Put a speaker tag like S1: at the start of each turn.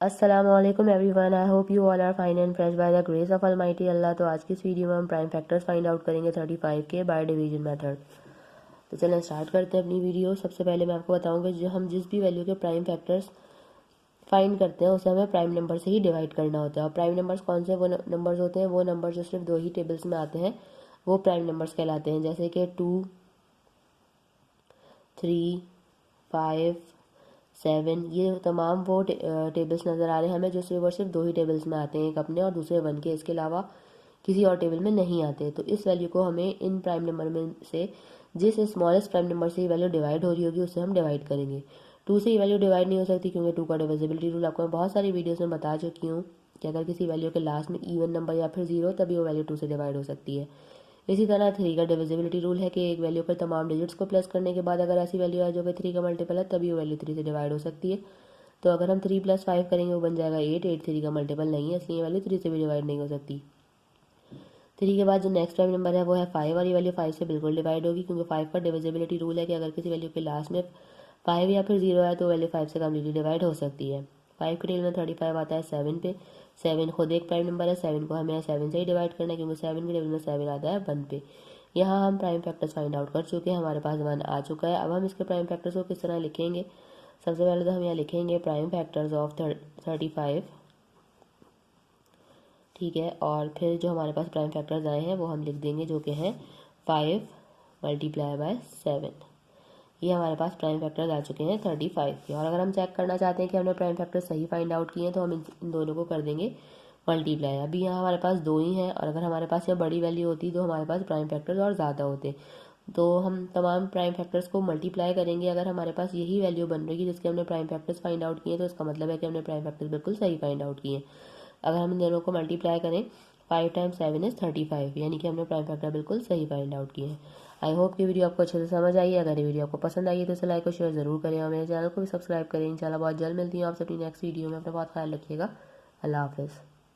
S1: अस्सलामुअलैकुम everyone, I hope you all are fine and fresh by the grace of almighty Allah. तो आज की इस वीडियो में हम प्राइम फैक्टर्स फाइंड आउट करेंगे 35 के बाय डिवीजन मेथड। तो चलें स्टार्ट करते हैं अपनी वीडियो। सबसे पहले मैं आपको बताऊंगा जो हम जिस भी वैल्यू के प्राइम फैक्टर्स फाइंड करते हैं उसे हमें प्राइम नंबर से ही डिवाइड करना होता है। और प्राइम नंबर्स कौन से वो नंबर्स होते हैं, वो नंबर जो सिर्फ दो ही टेबल्स में आते हैं वो प्राइम नंबर्स कहलाते हैं, जैसे कि 2, 3, 5, 7। ये तमाम वो टेबल्स नज़र आ रहे हैं हमें जो सिर्फ और सिर्फ दो ही टेबल्स में आते हैं, एक अपने और दूसरे वन के, इसके अलावा किसी और टेबल में नहीं आते। तो इस वैल्यू को हमें इन प्राइम नंबर में से जिस स्मॉलेस्ट प्राइम नंबर से ये वैल्यू डिवाइड हो रही होगी उससे हम डिवाइड करेंगे। 2 से ये वैल्यू डिवाइड नहीं हो सकती क्योंकि 2 का डिविजिबिलिटी रूल आपको मैं बहुत सारी वीडियोस में बता चुकी हूँ कि अगर किसी वैल्यू के लास्ट में इवन नंबर या फिर 0 तभी वो वैल्यू 2 से डिवाइड हो सकती है। इसी तरह 3 का डिविजिबिलिटी रूल है कि एक वैल्यू पर तमाम डिजिट्स को प्लस करने के बाद अगर ऐसी वैल्यू है जो कि 3 का मल्टीपल है तभी वो वैल्यू 3 से डिवाइड हो सकती है। तो अगर हम 3 + 5 करेंगे वो बन जाएगा 8। 8 3 का मल्टीपल नहीं है, इसलिए वैल्यू 3 से भी डिवाइड नहीं हो सकती। 3 के बाद जो नेक्स्ट प्राइम नंबर है वो है 5, और ये वैल्यू 5 से बिल्कुल डिवाइड होगी क्योंकि 5 का डिविजिबिलिटी रूल है कि अगर किसी वैल्यू के लास्ट में 5 या फिर 0 है तो वैल्यू 5 से कम्प्लीटली डिवाइड हो सकती है। 5 के टेबल में 35 आता है 7 पे। 7 खुद एक प्राइम नंबर है, 7 को हमें 7 से ही डिवाइड करना है क्योंकि 7 के टेबल में 7 आता है 1 पे। यहाँ हम प्राइम फैक्टर्स फाइंड आउट कर चुके हैं, हमारे पास 1 आ चुका है। अब हम इसके प्राइम फैक्टर्स को किस तरह लिखेंगे, सबसे पहले तो हम यहाँ लिखेंगे प्राइम फैक्टर्स ऑफ 35, ठीक है। और फिर जो हमारे पास प्राइम फैक्टर्स आए हैं वो हम लिख देंगे जो कि हैं 5 × 7। ये हमारे पास प्राइम फैक्टर्स आ चुके हैं 35 के। और अगर हम चेक करना चाहते हैं कि हमने प्राइम फैक्टर्स सही फाइंड आउट किए हैं तो हम इन दोनों को कर देंगे मल्टीप्लाई। अभी यहाँ हमारे पास 2 ही हैं और अगर हमारे पास यह बड़ी वैल्यू होती तो हमारे पास प्राइम फैक्टर्स और ज़्यादा होते। तो हम तमाम प्राइम फैक्टर्स को मल्टीप्लाई करेंगे। अगर हमारे पास यही वैल्यू बन रही है जिसके हमने प्राइम फैक्टर्स फाइंड आउट किए तो इसका मतलब है कि हमने प्राइम फैक्टर्स बिल्कुल सही फाइंड आउट किए। अगर हम इन दोनों को मल्टीप्लाई करें 5 × 7 = 35, यानी कि हमने प्राइम फैक्टर बिल्कुल सही फाइंड आउट किए हैं। आई होप कि वीडियो आपको अच्छे से समझ आई है। अगर ये वीडियो आपको पसंद आई है तो इसे लाइक और शेयर ज़रूर करें और मेरे चैनल को भी सब्सक्राइब करें। इंशाल्लाह बहुत जल्द मिलती हूँ आपसे अपनी नेक्स्ट वीडियो में। अपना बहुत ख्याल रखिएगा। अल्लाह हाफिज़।